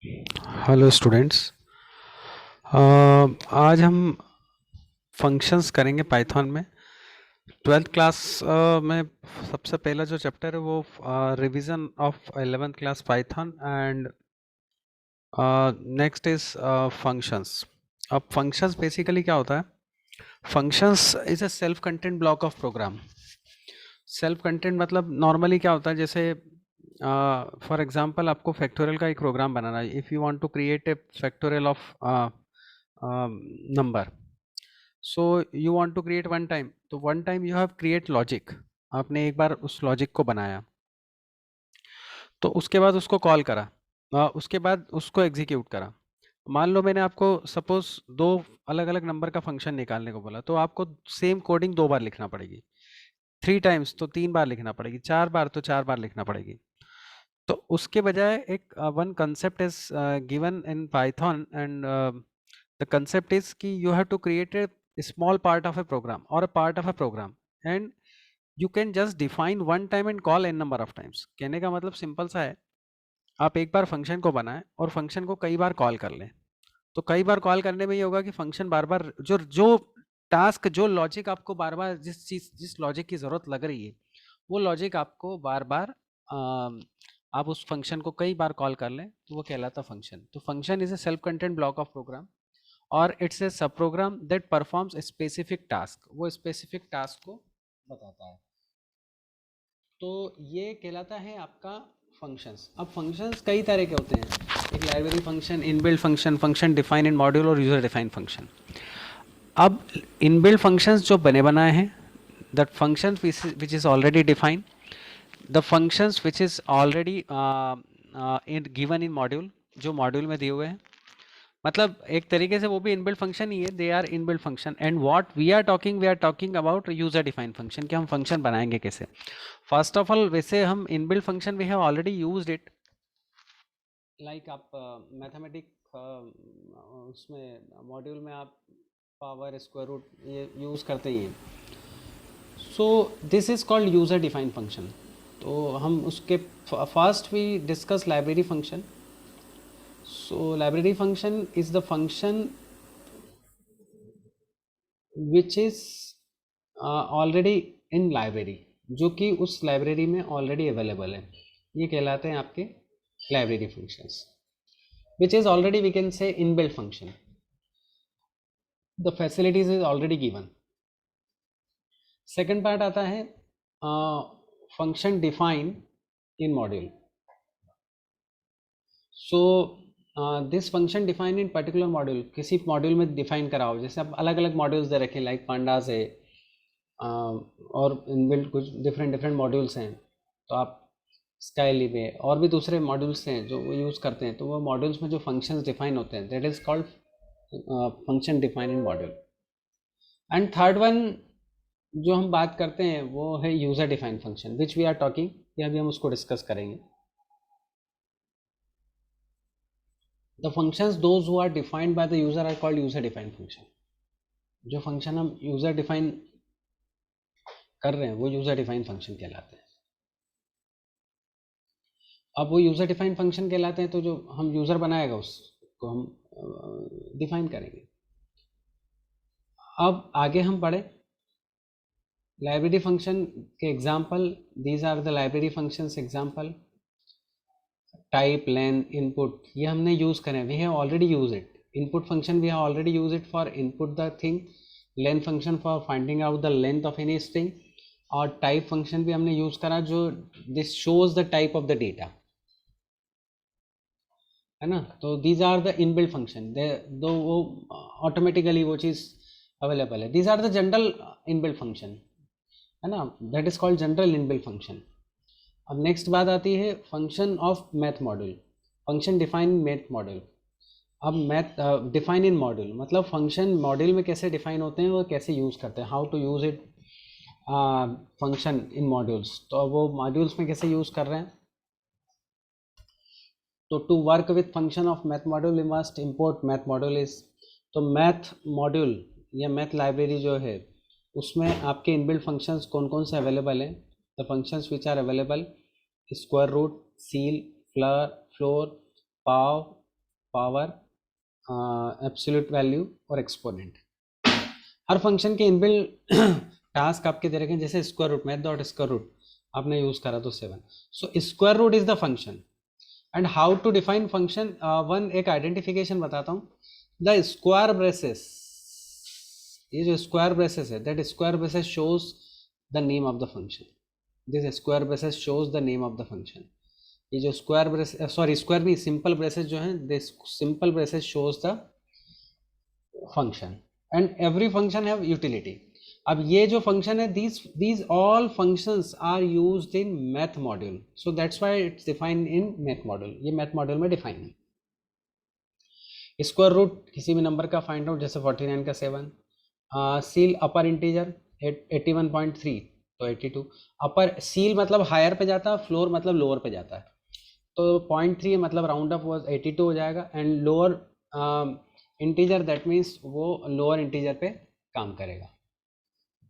Hello students. आज हम functions करेंगे पाइथन में। ट्वेल्थ क्लास में सबसे पहला जो चैप्टर है वो revision of 11th class Python and next is functions. अब फंक्शंस बेसिकली क्या होता है? Functions is a self content block of program. Self content मतलब नॉर्मली क्या होता है, जैसे फॉर एग्जांपल आपको फैक्टोरियल का एक प्रोग्राम बनाना है। If you want to create a factorial of number, so you want to create one time, तो one time you have create logic. आपने एक बार उस लॉजिक को बनाया, तो उसके बाद उसको कॉल करा, उसके बाद उसको एग्जीक्यूट करा। मान लो मैंने आपको सपोज दो अलग अलग नंबर का फंक्शन निकालने को बोला, तो आपको सेम कोडिंग दो बार लिखना पड़ेगी। थ्री टाइम्स तो तीन बार लिखना पड़ेगी, चार बार तो चार बार लिखना पड़ेगी। तो उसके बजाय एक one concept is given in Python and the concept is कि you have to create a small part of a program और a part of a program, and you can just define one time and call an number of times. कहने का मतलब simple सा है, आप एक बार function को बनाएं और फंक्शन को कई बार कॉल कर लें। तो कई बार कॉल करने में ये होगा कि फंक्शन बार बार जो जो टास्क, जो लॉजिक आपको बार बार जिस लॉजिक की जरूरत लग रही है, वो लॉजिक आपको बार बार आप उस फंक्शन को कई बार कॉल कर लें, तो वो कहलाता फंक्शन। तो function is a self content block of program और it's a sub program that performs specific task. वो स्पेसिफिक टास्क को बताता है। तो ये कहलाता है आपका फंक्शंस। अब फंक्शंस कई तरह के होते हैं, एक library function, inbuilt function, function define in module और यूजर डिफाइन फंक्शन। अब इनबिल्ट फंक्शंस जो बने बनाए हैं, that function which is already defined, the functions which is already in given in module, जो मॉड्यूल में दिए हुए हैं, मतलब एक तरीके से वो भी इनबिल्ट फंक्शन ही है, they are inbuilt function. And what we are talking about user defined function, कि हम फंक्शन बनाएंगे कैसे। फर्स्ट ऑफ ऑल, वैसे हम inbuilt function we have already used it, like आप मैथमेटिक उसमें मॉड्यूल में आप पावर स्क्वायर रूट ये यूज़ करते ही हैं। So this is called user defined function. तो हम उसके first we discuss library function. So library function is the function which is already in library, जो कि उस लाइब्रेरी में ऑलरेडी अवेलेबल है। ये कहलाते हैं आपके library functions, which is already we can say inbuilt function. The facilities is already given. Second part आता है function define in module. So this function define in particular module, किसी module में define करा हो। जैसे आप अलग अलग मॉड्यूल्स दे रखे, लाइक पांडास है और इनबिल्ट कुछ डिफरेंट डिफरेंट मॉड्यूल्स हैं। तो आप स्काईली में और भी दूसरे मॉड्यूल्स हैं जो वो यूज़ करते हैं। तो वो मॉड्यूल्स में जो फंक्शंस डिफाइन होते हैं, that is called function define in module. And third one जो हम बात करते हैं वो है user defined function, which we are talking, या अभी हम उसको डिस्कस करेंगे। The functions those who are defined by the user are called user defined function. जो फंक्शन हम यूजर डिफाइन कर रहे हैं वो यूजर डिफाइंड फंक्शन कहलाते हैं। अब वो यूजर डिफाइंड फंक्शन कहलाते हैं, तो जो हम यूजर बनाएगा उसको हम डिफाइन करेंगे। अब आगे हम पढ़े लाइब्रेरी फंक्शन के example. These are the library functions example. Type, len, input, ये हमने यूज करें, we have already use it. Input function we have already use it for input the thing, len function for finding out the length of any string, और type function भी हमने use करा जो this shows the type of the data, है ना। तो these are the inbuilt function, दो वो ऑटोमेटिकली वो चीज़ अवेलेबल है। These are the general inbuilt function, है ना, that is called general inbuilt function. अब नेक्स्ट बात आती है function of math module, function define math module. अब मैथ डिफाइन इन मॉड्यूल मतलब फंक्शन मॉड्यूल में कैसे डिफाइन होते हैं, वो कैसे यूज़ करते हैं, how to use it function in modules. तो वो मॉड्यूल्स में कैसे यूज़ कर रहे हैं। तो to work with function of math module you must import math module is. तो मैथ मॉड्यूल या मैथ लाइब्रेरी जो है उसमें आपके इनबिल्ट फंक्शंस कौन कौन से अवेलेबल हैं। The functions which are available: square root, ceil, floor, floor, pow, power, absolute value और एक्सपोनेंट। हर फंक्शन के इनबिल्ट टास्क आपके दे रखे हैं, जैसे square root, math dot square root आपने यूज करा तो 7। So square root is the function and how to define function. One एक आइडेंटिफिकेशन बताता हूँ, द स्क्वायर ब्रेसेस, ये जो स्क्वायर ब्रेसेस है, that square braces shows the name of the function, this square braces shows the name of the function. ये जो square brace, sorry square भी, simple braces जो हैं, this simple braces shows the function and every function have utility. अब ये जो function है, these all functions are used in math module, so that's why it's defined in math module, ये math module में define है। Square root किसी भी number का फाइंड आउट, जैसे 49 का 7, सील अपर इंटीजर 81.3 तो 82, अपर सील मतलब हायर पे जाता है, फ्लोर मतलब लोअर पे जाता है, तो 0.3 मतलब राउंड अप वो 82 हो जाएगा, and lower integer that means वो लोअर इंटीजर पे काम करेगा।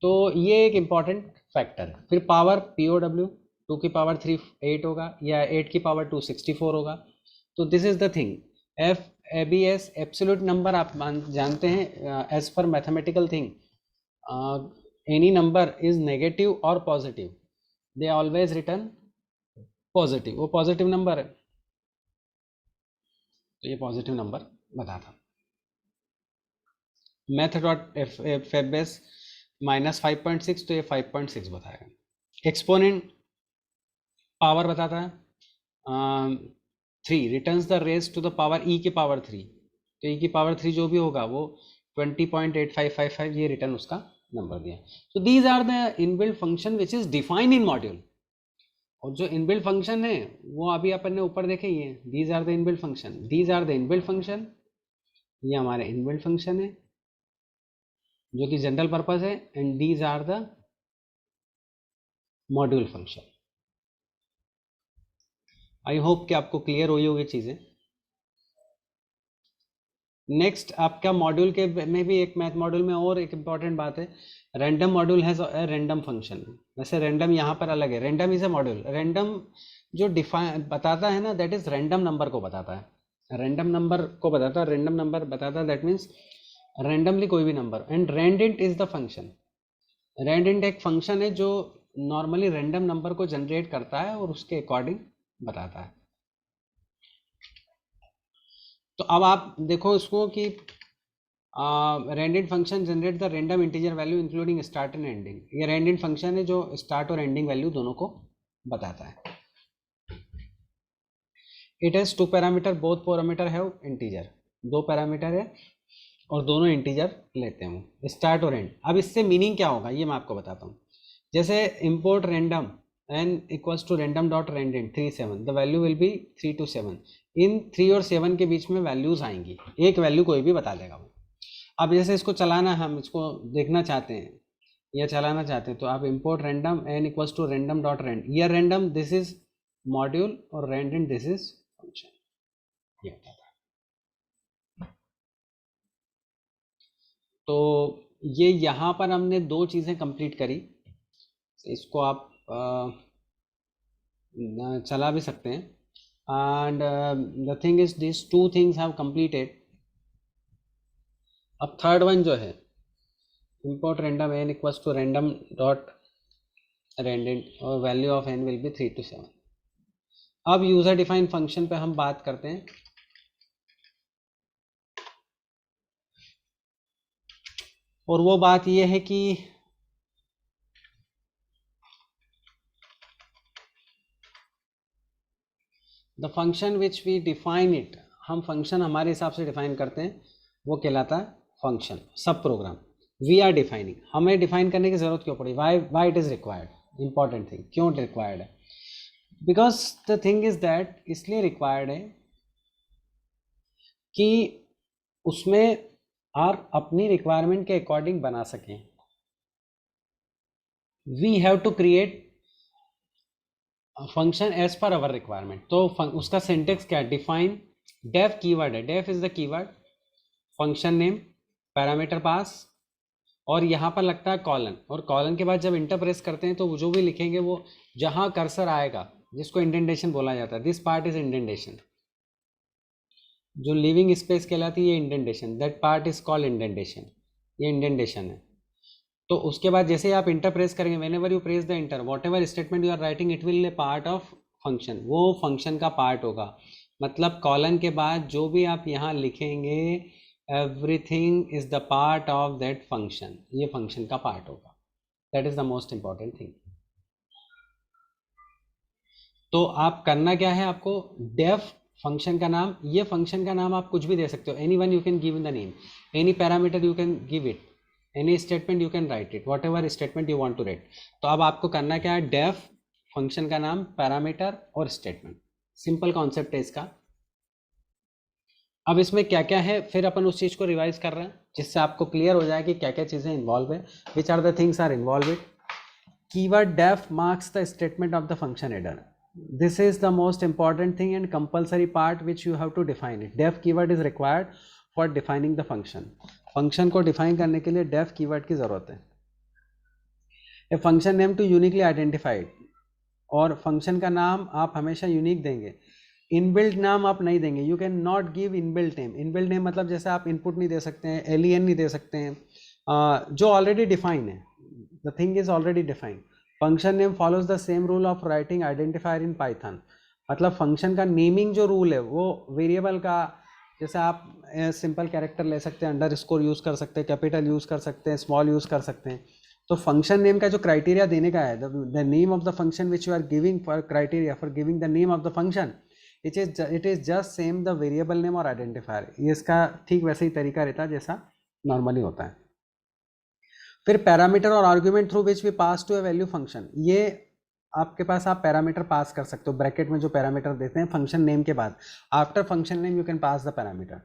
तो ये एक इम्पॉर्टेंट फैक्टर है। फिर पावर POW 2 की पावर 3 8 होगा, या 8 की पावर 2 64 होगा। तो this is the thing, FABS absolute number आप जानते हैं, as per mathematical thing, any number is negative और positive, they always return positive, वो पॉजिटिव नंबर है, तो ये पॉजिटिव नंबर बताता। मैथ डॉट FABS -5.6 तो ये 5.6 बताएगा। एक्सपोनेंट पावर बताता है 3, returns the raise to the power e की पावर 3, तो e की पावर 3 जो भी होगा वो 20.8555 ये रिटर्न उसका नंबर दिया। So these are the inbuilt function which is defined in module. और जो इनबिल्ट फंक्शन है वो अभी अपन ने ऊपर देखे ही है, these are the inbuilt function, these are the inbuilt function, ये हमारे इनबिल्ट फंक्शन है जो कि जनरल पर्पस है, and these are the module function. I hope कि आपको क्लियर हुई होगी चीजें। नेक्स्ट आपका मॉड्यूल के में भी एक मैथ मॉड्यूल में और एक इम्पॉर्टेंट बात है, random module has a random function. वैसे रैंडम यहाँ पर अलग है, random is a module, random जो डिफाइन बताता है ना, दैट इज रैंडम नंबर को बताता है, रैंडम नंबर को बताता है, रैंडम नंबर बताता है, दैट मीन्स रैंडमली कोई भी number. And randint is the function, randint एक फंक्शन है जो नॉर्मली रैंडम नंबर को जनरेट करता है और उसके अकॉर्डिंग बताता है। तो अब आप देखो इसको कि randint function generate the random integer value including start and ending. ये रैंडेंट फंक्शन है जो स्टार्ट और एंडिंग वैल्यू दोनों को बताता है। It has 2 parameter, both parameter have integer, 2 parameter है और दोनों इंटीजर लेते हैं, स्टार्ट और एंड। अब इससे मीनिंग क्या होगा ये मैं आपको बताता हूँ। जैसे import random n equals to random dot randint 3 7, the value will be 3 to 7, इन 3 और 7 के बीच में वैल्यूज आएंगी, एक वैल्यू कोई भी बता देगा वो। अब जैसे इसको चलाना, हम इसको देखना चाहते हैं या चलाना चाहते हैं, तो आप import random n equals to random dot rand, ये रैंडम दिस इज मॉड्यूल और रैंडेंट दिस इज फंक्शन, ये होता था। तो ये यहाँ पर हमने 2 चीज़ें कंप्लीट करी, इसको आप चला भी सकते हैं, and the thing is this 2 things have completed। अब थर्ड वन जो है, import random n equals to random dot random और value of n will be 3 to 7। अब यूजर डिफाइंड फंक्शन पे हम बात करते हैं। और वो बात ये है कि the function which we define it, हम फंक्शन हमारे हिसाब से डिफाइन करते हैं, वो कहलाता है फंक्शन सब प्रोग्राम। वी आर डिफाइनिंग, हमें डिफाइन करने की जरूरत क्यों पड़ी, why it is required, important thing, क्यों रिक्वायर्ड है, because the thing is that इसलिए रिक्वायर्ड है कि उसमें आप अपनी रिक्वायरमेंट के अकॉर्डिंग बना सकें। We have to create function as per our requirement. तो उसका सिंटेक्स क्या है, डिफाइन डेफ कीवर्ड है, def is the keyword, function name, parameter pass, और यहाँ पर लगता है कॉलन, और कॉलन के बाद जब इंटर प्रेस करते हैं तो जो भी लिखेंगे वो जहाँ कर्सर आएगा, जिसको इंडेंटेशन बोला जाता है, दिस पार्ट इज इंडेंटेशन, जो लिविंग स्पेस कहलाती है ये indentation, that part is called indentation, ये इंडेंटेशन है। तो उसके बाद जैसे आप इंटर प्रेस करेंगे, whenever you press the enter, whatever statement you are writing it will a part of function, वो फंक्शन का पार्ट होगा। मतलब कॉलन के बाद जो भी आप यहाँ लिखेंगे, everything is the part of that function, ये फंक्शन का पार्ट होगा। That is the most important thing. तो आप करना क्या है, आपको डेफ फंक्शन का नाम, ये फंक्शन का नाम आप कुछ भी दे सकते हो, any one you can give in the name, any parameter you can give it, any statement you can write it, whatever statement you want to write. तो अब आपको करना क्या है, डेफ फंक्शन का नाम, पैरामीटर और स्टेटमेंट, सिंपल कॉन्सेप्ट है इसका। अब इसमें क्या क्या है, फिर अपन उस चीज़ को रिवाइज कर रहे हैं जिससे आपको क्लियर हो जाए कि क्या क्या चीज़ें इन्वॉल्व है, which are the things are involve it. Keyword def marks the statement of the function header, this is the most important thing and compulsory part which you have to define it. Def keyword is required for defining the function. function को define करने के लिए def keyword की ज़रूरत है। a function name to uniquely identified, और function का नाम आप हमेशा unique देंगे, इनबिल्ट नाम आप नहीं देंगे। You can not give inbuilt name. Inbuilt name मतलब जैसे आप इनपुट नहीं दे सकते हैं, एलियन नहीं दे सकते हैं, जो ऑलरेडी डिफाइन है, the thing is already defined. Function name follows the same rule of writing identifier in Python. मतलब फंक्शन का नेमिंग जो रूल है वो वेरिएबल का, जैसे आप सिंपल कैरेक्टर ले सकते हैं, अंडर स्कोर यूज़ कर सकते हैं, कैपिटल यूज़ कर सकते हैं, स्मॉल यूज़ कर सकते हैं। तो फंक्शन नेम का जो क्राइटेरिया देने का है, the name of the function which you are giving for criteria for giving the name of the function, it is just same the variable name और आइडेंटिफायर। ये इसका ठीक वैसे ही तरीका रहता है जैसा नॉर्मली होता है। फिर पैरामीटर और argument through which we pass to a value function, ये आपके पास आप पैरामीटर पास कर सकते हो, ब्रैकेट में जो पैरामीटर देते हैं फंक्शन नेम के बाद, after function name you can pass the parameter,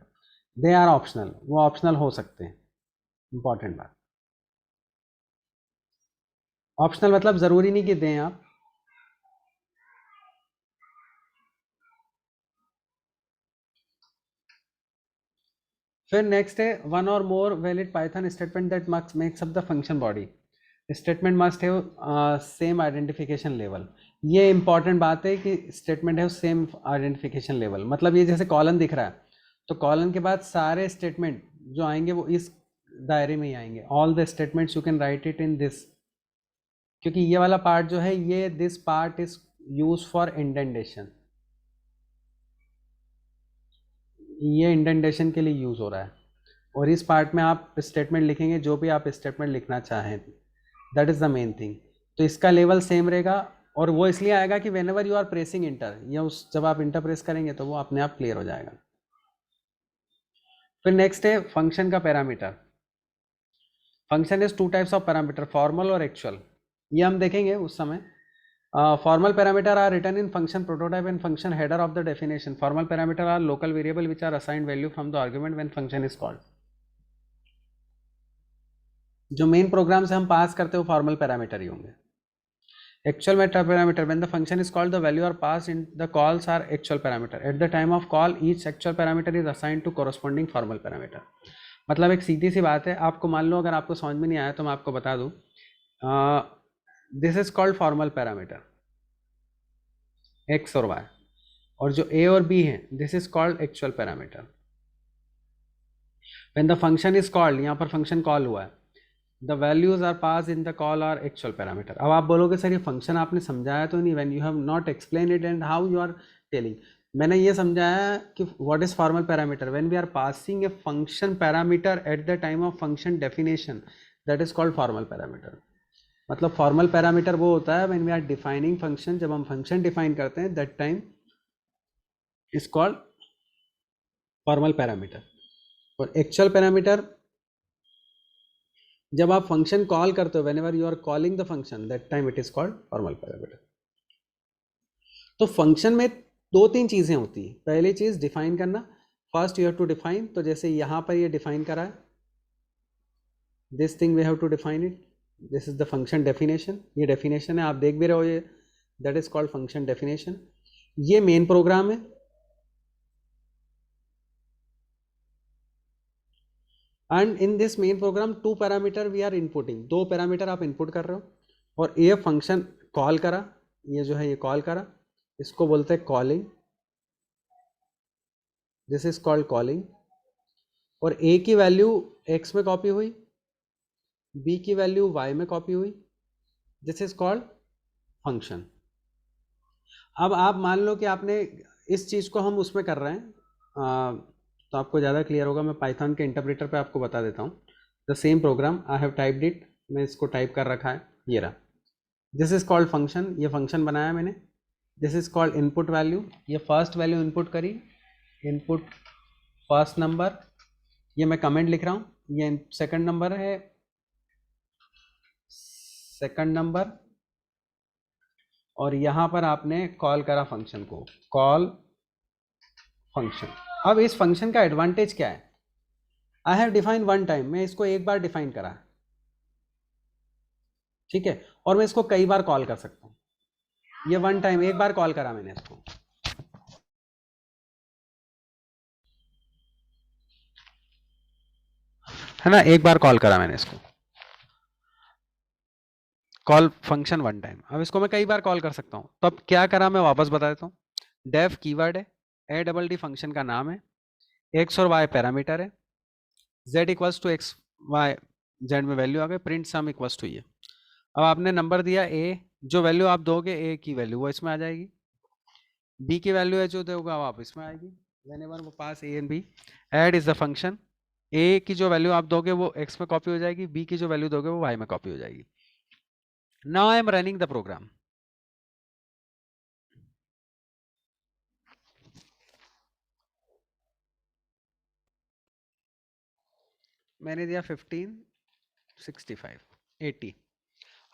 they are optional, वो ऑप्शनल हो सकते हैं। इंपॉर्टेंट बात, ऑप्शनल मतलब जरूरी नहीं कि दें आप। फिर नेक्स्ट है वन और मोर valid Python statement that makes up the function body. Statement must have same identification level. ये इंपॉर्टेंट बात है कि स्टेटमेंट है सेम आइडेंटिफिकेशन लेवल। मतलब ये जैसे कॉलन दिख रहा है, तो कॉलन के बाद सारे स्टेटमेंट जो आएंगे वो इस दायरे में ही आएंगे। All the statements you can write it in this, क्योंकि ये वाला पार्ट जो है ये this part is use for indentation, ये इंडेंटेशन के लिए यूज हो रहा है। और इस पार्ट में आप स्टेटमेंट लिखेंगे जो भी आप स्टेटमेंट लिखना चाहें, that is the main thing. तो इसका लेवल सेम रहेगा, और वो इसलिए आएगा कि whenever you are pressing enter, या उस जब आप इंटर प्रेस करेंगे तो वो अपने आप क्लियर हो जाएगा। फिर नेक्स्ट है फंक्शन का parameter. Function is two types of parameter, formal और एक्चुअल, ये हम देखेंगे उस समय। Formal parameter are written in function prototype and function header of the definition. Formal parameter are local variable which are assigned value from the argument when function is called. जो main program से हम पास करते हो formal parameter ही होंगे। Actual Meta parameter, when the function is called the value are passed in the calls are actual parameter. At the time of call each actual parameter is assigned to corresponding formal parameter. मतलब एक सीधी सी बात है, आपको मान लो अगर आपको समझ में नहीं आया तो मैं आपको बता दूं, this is called formal parameter x और वाई, और जो ए और बी है this is called actual parameter. When the function is called, यहाँ पर फंक्शन कॉल हुआ है, the values are pass in the call are actual parameter. अब आप बोलोगे सर ये फंक्शन आपने समझाया तो नहीं, when you have not explain it and how you are telling. मैंने ये समझाया कि what is formal parameter, when we are passing a function parameter at the time of function definition, that is called formal parameter. मतलब formal parameter वो होता है when we are defining function, जब हम फंक्शन डिफाइन करते हैं that time is called formal parameter. और actual parameter जब आप फंक्शन कॉल करते हो, whenever you are calling the function that time it is called formal parameter. तो फंक्शन में दो तीन चीजें होती है। पहली चीज डिफाइन करना, first you have to define. तो जैसे यहां पर ये डिफाइन करा है, this thing we have to define it, this is the function definition. ये डेफिनेशन है, आप देख भी रहे हो, ये that is called function definition. ये मेन प्रोग्राम है। And in this main program two parameter we are inputting, दो पैरामीटर आप इनपुट कर रहे हो, और ये फंक्शन कॉल करा, ये जो है ये कॉल करा, इसको बोलते हैं calling, this is called calling, और ए की वैल्यू एक्स में कॉपी हुई, बी की वैल्यू वाई में कॉपी हुई, दिस इज कॉल्ड फंक्शन। अब आप मान लो कि आपने इस चीज़ को हम उसमें कर रहे हैं, तो आपको ज़्यादा क्लियर होगा, मैं पाइथन के इंटरप्रेटर पे आपको बता देता हूँ। The same programme I have typed it, मैं इसको टाइप कर रखा है, ये रहा, दिस इज कॉल्ड फंक्शन, ये फंक्शन बनाया मैंने। This is called input value, ये फर्स्ट वैल्यू इनपुट करी, इनपुट फर्स्ट नंबर, ये मैं कमेंट लिख रहा हूँ, ये सेकंड नंबर है, सेकंड नंबर, और यहां पर आपने कॉल करा फंक्शन को, कॉल फंक्शन। अब इस फंक्शन का एडवांटेज क्या है, I have define one time, मैं इसको एक बार डिफाइन करा, ठीक है, और मैं इसको कई बार कॉल कर सकता हूं। ये वन टाइम एक बार कॉल करा मैंने इसको, है ना, एक बार कॉल करा मैंने इसको, कॉल फंक्शन वन टाइम। अब इसको मैं कई बार कॉल कर सकता हूं, तो अब क्या करा मैं वापस बता देता हूं। डेफ कीवर्ड है, ए डबल डी फंक्शन का नाम है, एक्स और वाई पैरामीटर है, z equals to x y, z में वैल्यू आ गई, प्रिंट सम इक्वल्स टू ये। अब आपने नंबर दिया a, जो वैल्यू आप दोगे a की वैल्यू वो इसमें आ जाएगी, b की वैल्यू है जो दोगा वो आप इसमें आएगी, व्हेनेवर वो पास a and b। Add is the function, a की जो वैल्यू आप दोगे वो x में कॉपी हो जाएगी, b की जो वैल्यू दोगे वो y में कॉपी हो जाएगी। Now I am running the program, मैंने दिया 15, 65, 80।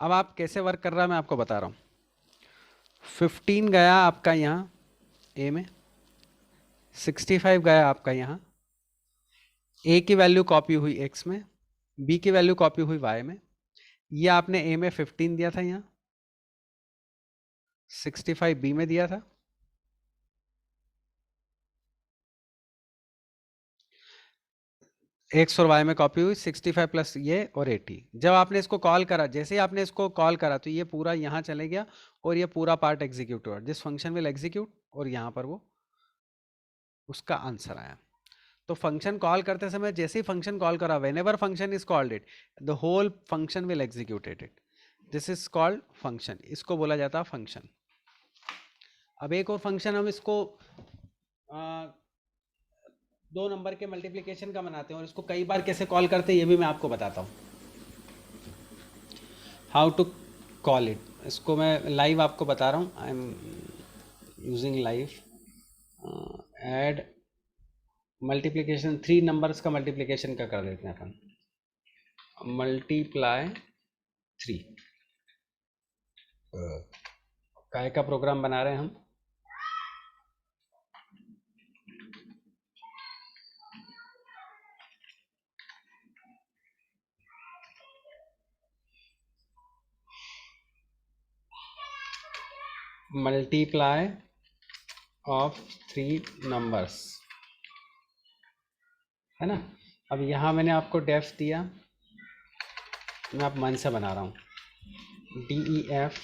अब आप कैसे वर्क कर रहा है मैं आपको बता रहा हूँ। 15 गया आपका यहाँ a में, 65 गया आपका यहाँ, a की वैल्यू कॉपी हुई x में, b की वैल्यू कॉपी हुई y में, ये आपने a में 15 दिया था, यहाँ 65 b में दिया था, एक्स और वाई में कॉपी हुई, 65 प्लस ये और 80। जब आपने इसको कॉल करा, जैसे ही आपने इसको कॉल करा तो ये पूरा यहाँ चले गया और ये पूरा पार्ट एग्जीक्यूट हुआ, दिस फंक्शन विल एग्जीक्यूट, और यहाँ पर वो उसका आंसर आया। तो फंक्शन कॉल करते समय जैसे ही फंक्शन कॉल करा, whenever function is called it, the whole function will executed it, this is called function, इसको बोला जाता है फंक्शन। अब एक और फंक्शन हम इसको दो नंबर के मल्टीप्लिकेशन का बनाते हैं, और इसको कई बार कैसे कॉल करते हैं ये भी मैं आपको बताता हूँ, हाउ टू कॉल इट। इसको मैं लाइव आपको बता रहा हूँ, I am using live. Add multiplication, 3 numbers का मल्टीप्लिकेशन का कर देते हैं अपन, मल्टीप्लाई 3, काय का प्रोग्राम बना रहे हैं हम, मल्टीप्लाई ऑफ 3 नंबर्स, है ना। अब यहाँ मैंने आपको डेफ दिया, मैं आप मन से बना रहा हूँ, DEF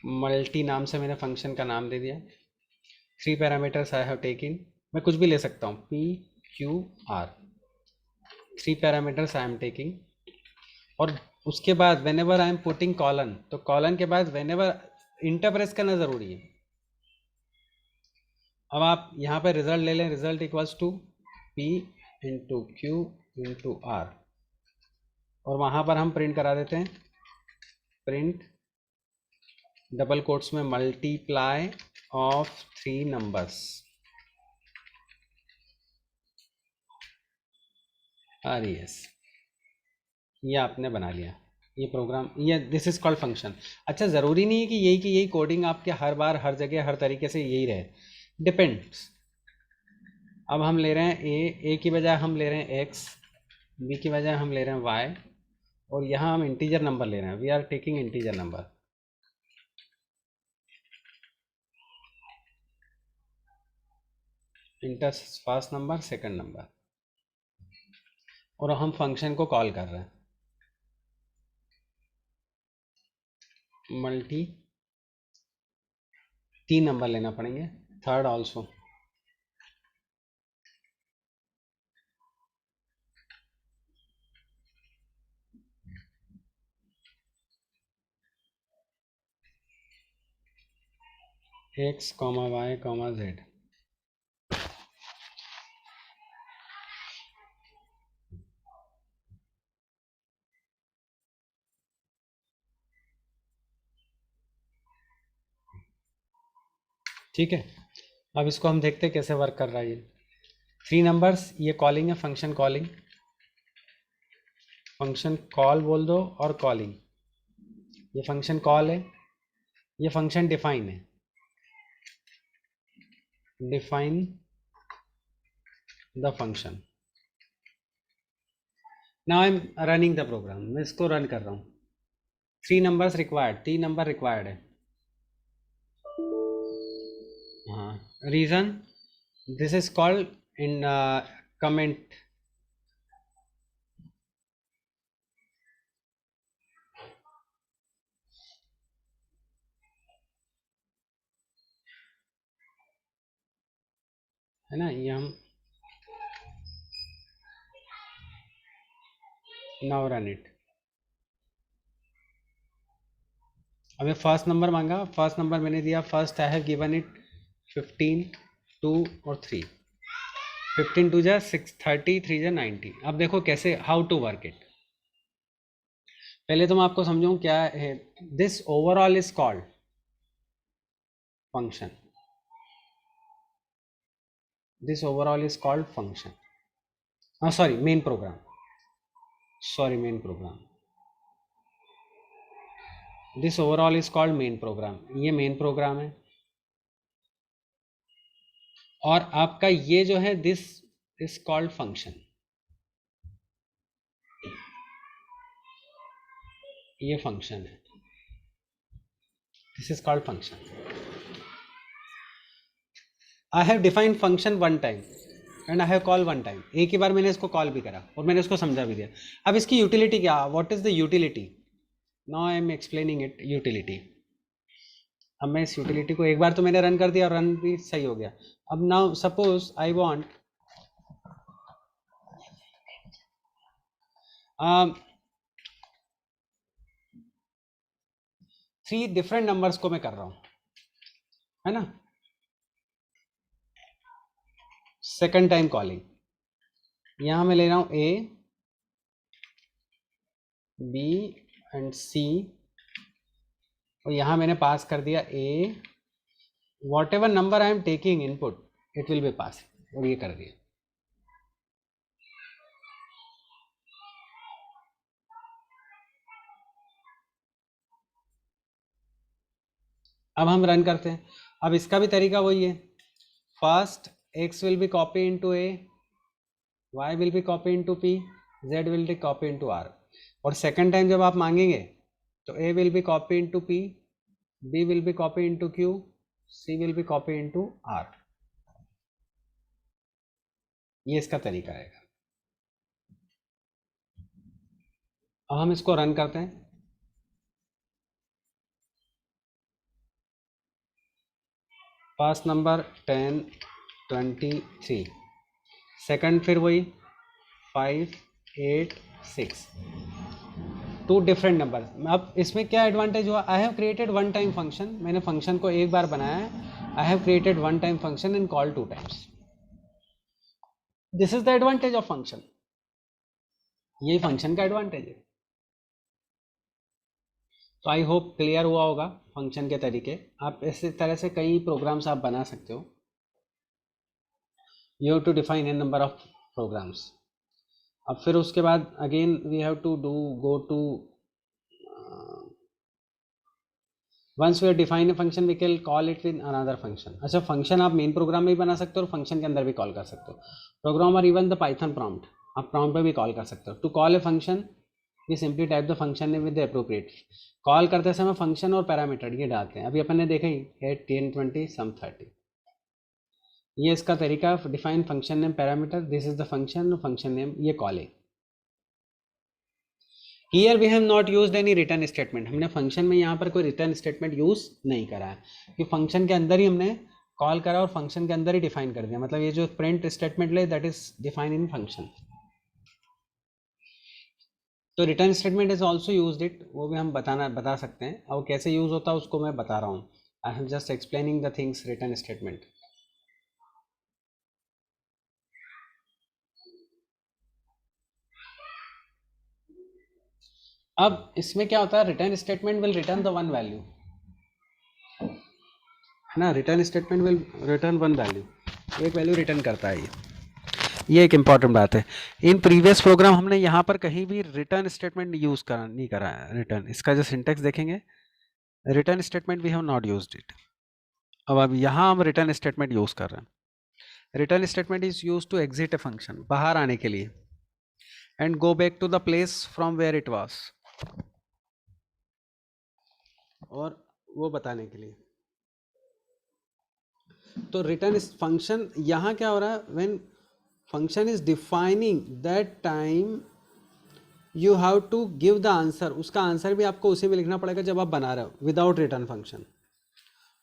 मल्टी नाम से मैंने फंक्शन का नाम दे दिया, 3 पैरामीटर्स आई हैव टेकिन, मैं कुछ भी ले सकता हूँ, PQR, 3 parameters I am taking. और उसके बाद when ever I am putting colon, तो कॉलन के बाद वेन एवर इंटर प्रेस करना जरूरी है। अब आप यहाँ पे रिजल्ट ले लें, result equals to P into q into R, और वहाँ पर हम प्रिंट करा देते हैं, प्रिंट डबल कोट्स में मल्टीप्लाई ऑफ 3 नंबर्स, RES। ये आपने बना लिया, ये प्रोग्राम, ये दिस इज कॉल्ड फंक्शन। अच्छा, ज़रूरी नहीं है कि यही कोडिंग आपके हर बार हर जगह हर तरीके से यही रहे, डिपेंड्स। अब हम ले रहे हैं ए की बजाय हम ले रहे हैं एक्स, बी की बजाय हम ले रहे हैं वाई, और यहाँ हम इंटीजर नंबर ले रहे हैं, we are taking integer number, enter first number second number, और हम फंक्शन को कॉल कर रहे हैं, मल्टी 3 नंबर लेना पड़ेंगे, third also, x comma y comma z. ठीक है, अब इसको हम देखते हैं कैसे वर्क कर रहा है ये। 3 नंबर्स, ये कॉलिंग है, फंक्शन कॉलिंग, फंक्शन कॉल बोल दो और कॉलिंग। ये फंक्शन कॉल है, ये फंक्शन डिफाइन है, define the function. Now I am running the program, मैं इसको रन कर रहा हूँ। 3 नंबर्स रिक्वायर्ड, 3 नंबर रिक्वायर्ड है। हाँ, reason this is called in comment. है ना, ये हम नाउ रन इट। हमें फर्स्ट नंबर मांगा, फर्स्ट नंबर मैंने दिया, first I have given it 15, 2 और 3। 15 2 जा 6, 30, 3 जा 90। अब देखो कैसे, हाउ टू वर्क इट। पहले तो मैं आपको समझाऊं क्या है। This overall is called function, this overall is called function, sorry main program, sorry main program, this overall is called main program. ये मेन प्रोग्राम है, और आपका ये जो है दिस इज कॉल्ड फंक्शन, ये फंक्शन है, this is called function. I have defined function one time and I have call one time. एक ही बार मैंने इसको कॉल भी करा और मैंने इसको समझा भी दिया। अब इसकी यूटिलिटी क्या, what is the utility? Now I am explaining it, utility. अब मैं इस यूटिलिटी को एक बार तो मैंने रन कर दिया और रन भी सही हो गया। अब now suppose I want 3 different numbers को मैं कर रहा हूं, है ना, सेकंड टाइम कॉलिंग। यहां मैं ले रहा हूं ए, बी एंड सी, और यहां मैंने पास कर दिया a, whatever number I am taking input it will be pass, और ये कर दिया। अब हम रन करते हैं। अब इसका भी तरीका वही है, first x will be copy into A, y will be copy into p, z will be copy into r। और सेकंड टाइम जब आप मांगेंगे तो a will be copy into p, b will be copy into q, c will be copy into r। ये इसका तरीका है। अब हम इसको रन करते हैं। फर्स्ट नंबर 10, 23, सेकंड फिर वही 5, 8, 6, 2 डिफरेंट नंबर। अब इसमें क्या एडवांटेज हुआ, I have created one time function, मैंने फंक्शन को एक बार बनाया है, I have created one time function and call 2 times. This is the advantage of function, यही फंक्शन का एडवांटेज है। तो आई होप क्लियर हुआ होगा फंक्शन के तरीके। आप इस तरह से कई प्रोग्राम्स आप बना सकते हो। You have to define an number of programs. अब फिर उसके बाद again we have to do go to once we define a function we can call it with another function. अच्छा, फंक्शन आप मेन प्रोग्राम में भी बना सकते हो और फंक्शन के अंदर भी कॉल कर सकते हो। प्रोग्राम और इवन द पाइथन प्रॉम्प्ट, आप प्रॉम्प्ट पे भी कॉल कर सकते हो। To call a function we simply type the function name with the appropriate. Call करते समय फंक्शन और पैरामीटर ये डालते हैं। अभी अपन ने देखा ही 8, 10, 20, सम 30। ये इसका तरीका, define function name parameter, this is the function, function name, ये calling. Here we have not used any return statement. हमने फंक्शन में यहाँ पर कोई रिटर्न स्टेटमेंट यूज नहीं करा है, कि फंक्शन के अंदर ही हमने कॉल करा और फंक्शन के अंदर ही डिफाइन कर दिया। मतलब ये जो प्रिंट स्टेटमेंट ले that is define in function. तो return statement is also use it, वो भी हम बता सकते हैं, और कैसे यूज होता है उसको मैं बता रहा हूँ। I am just explaining the things return statement. अब इसमें क्या होता है, return statement will return the one value, है ना. Return statement will return one value, एक वैल्यू रिटर्न करता है ये एक इंपॉर्टेंट बात है. इन प्रीवियस प्रोग्राम हमने यहाँ पर कहीं भी रिटर्न स्टेटमेंट यूज करा नहीं करा है. रिटर्न, इसका जो सिंटेक्स देखेंगे, return statement we have not used it. अब यहाँ हम रिटर्न स्टेटमेंट यूज कर रहे हैं. Return statement is use to exit a function, बाहर आने के लिए, and go back to the place from where it was, और वो बताने के लिए. तो रिटर्न फंक्शन यहाँ क्या हो रहा है, when function is defining that time you have to give the answer, उसका आंसर भी आपको उसी में लिखना पड़ेगा जब आप बना रहे हो विदाउट रिटर्न फंक्शन.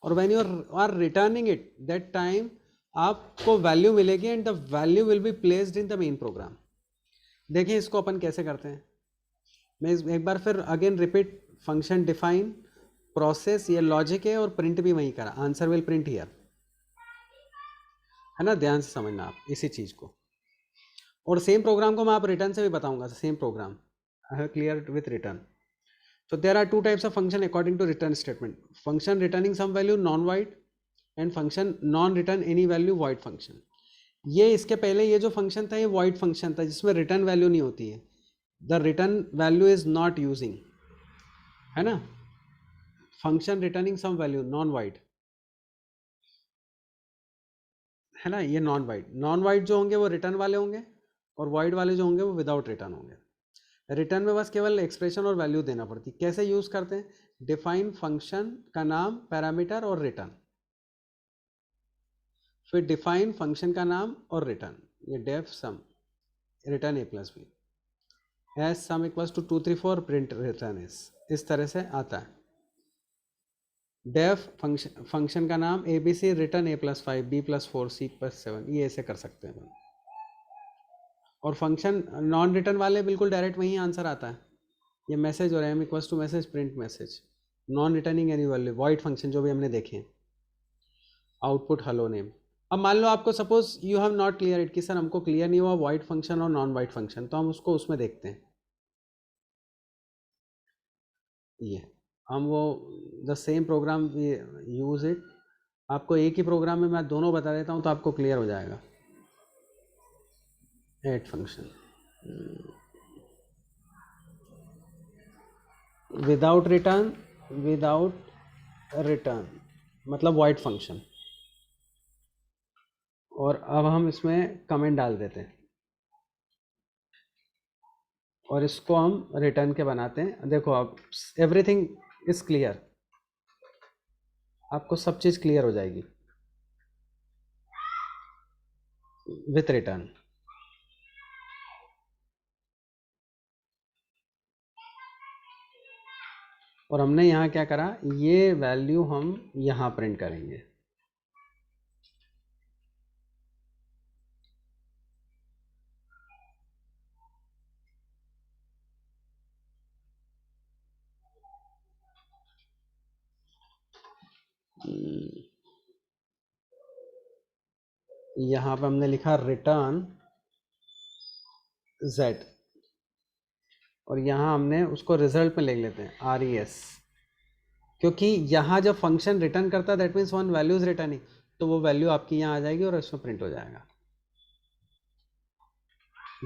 और when you are returning it that time आपको वैल्यू मिलेगी, and the value will be placed in the main program. देखिए इसको अपन कैसे करते हैं. मैं एक बार फिर again repeat, function define, process, ये लॉजिक है, और प्रिंट भी वही करा, आंसर विल प्रिंट हियर, है ना. ध्यान से समझना आप इसी चीज को. और सेम प्रोग्राम को मैं आप रिटर्न से भी बताऊंगा, same programme I have clear with return. So there are two types of function according to return statement. Function returning some value non-void and function non-return any value void function. ये इसके पहले ये जो function था ये void function था जिसमें return value नहीं होती है. The return value is not using, है ना. Function returning some value non void, है ना. ये नॉन वाइड, नॉन वाइड जो होंगे वो रिटर्न वाले होंगे, और वाइड वाले जो होंगे वो विदाउट रिटर्न होंगे. रिटर्न में बस केवल एक्सप्रेशन और वैल्यू देना पड़ती. कैसे यूज करते हैं, डिफाइन फंक्शन का नाम, पैरामीटर और रिटर्न. फिर डिफाइन फंक्शन का नाम और रिटर्न, ये def sum return a plus b, as sum equals to 2 3 4 print return s, इस तरह से आता है. डेफ फंक्शन का नाम a b c, return a plus 5 b plus 4 c plus 7, ये ऐसे कर सकते हैं. और फंक्शन नॉन रिटर्न वाले बिल्कुल डायरेक्ट वहीं आंसर आता है. ये मैसेज और m equals to message print message, non returning any value, void function जो भी हमने देखे हैं. Output hello name. अब मान लो आपको suppose you have not clear it, कि सर हमको क्लियर नहीं हुआ वॉइड फंक्शन और नॉन वॉइड फंक्शन, तो हम उसको उसमें देखते हैं. ये हम वो the same program use it. आपको एक ही प्रोग्राम में मैं दोनों बता देता हूँ तो आपको क्लियर हो जाएगा. Add function without return, without return मतलब वॉइड फंक्शन. और अब हम इसमें कमेंट डाल देते हैं और इसको हम रिटर्न के बनाते हैं. देखो अब एवरीथिंग इज क्लियर, आपको सब चीज क्लियर हो जाएगी विथ रिटर्न. और हमने यहाँ क्या करा, ये वैल्यू हम यहाँ प्रिंट करेंगे. यहाँ पे हमने लिखा रिटर्न z, और यहाँ हमने उसको रिजल्ट में लिख लेते हैं res, क्योंकि यहाँ जब फंक्शन रिटर्न करता है that means one value is returning, तो वो वैल्यू आपकी यहाँ आ जाएगी और इसमें प्रिंट हो जाएगा.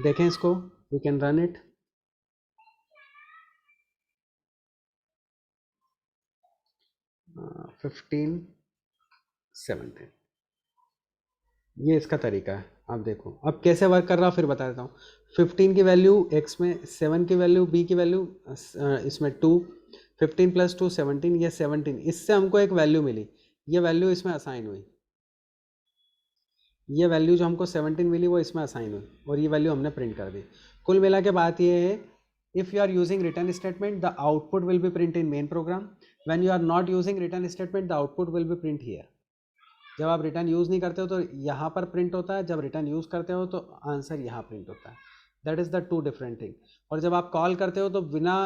देखें इसको, we can run it. uh, 15 17, ये इसका तरीका है. आप देखो अब कैसे वर्क कर रहा फिर बता देता हूँ. 15 की वैल्यू x में, 7 की वैल्यू b की वैल्यू इसमें 2, 15 प्लस 2 17, ये 17, इससे हमको एक वैल्यू मिली, ये वैल्यू इसमें असाइन हुई. ये वैल्यू जो हमको 17 मिली वो इसमें असाइन हुई, और ये वैल्यू हमने प्रिंट कर दी. कुल मिला के बात ये है, if you are using return statement the output will be print in main program. When you are not using return statement the output will be print here. जब आप रिटर्न यूज़ नहीं करते हो तो यहाँ पर प्रिंट होता है, जब रिटर्न यूज़ करते हो तो आंसर यहाँ प्रिंट होता है. That is the two different thing. और जब आप कॉल करते हो तो बिना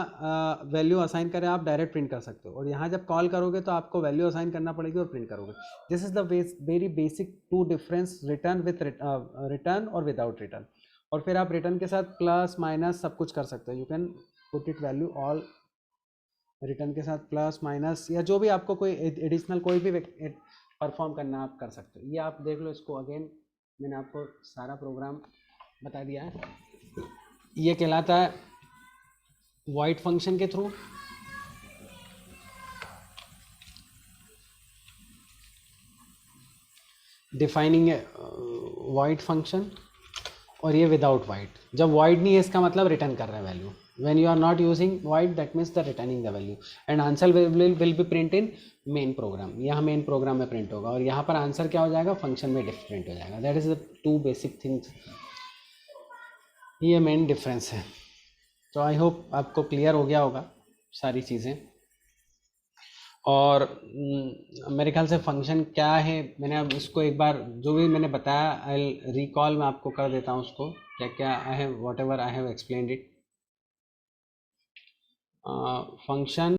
वैल्यू असाइन करे आप डायरेक्ट प्रिंट कर सकते हो, और यहाँ जब कॉल करोगे तो आपको वैल्यू असाइन करना पड़ेगी और प्रिंट करोगे। This is the very basic two difference return with return और विदाउट रिटर्न। और फिर आप रिटर्न के साथ प्लस माइनस सब कुछ कर सकते हो, you can put it value all. Return के साथ प्लस माइनस या जो भी आपको कोई एडिशनल कोई भी परफॉर्म करना आप कर सकते हो। ये आप देख लो इसको, अगेन मैंने आपको सारा प्रोग्राम बता दिया है। ये कहलाता है वॉइड फंक्शन के थ्रू। डिफाइनिंग वॉइड फंक्शन, और ये विदाउट वाइड। जब वाइड नहीं है इसका मतलब रिटर्न कर रहे हैं value. When you are not using void that means the returning the value, and answer will be print in main program. यहाँ मेन प्रोग्राम में प्रिंट होगा, और यहाँ पर आंसर क्या हो जाएगा, फंक्शन में डिफरेंट हो जाएगा। That is the two basic things, ये मेन डिफरेंस है। तो आई होप आपको क्लियर हो गया होगा सारी चीज़ें। और मेरे ख्याल से फंक्शन क्या है, मैंने अब इसको एक बार जो भी मैंने बताया आई रिकॉल मैं आपको कर देता हूँ उसको, क्या क्या I have what ever I have explained it. Function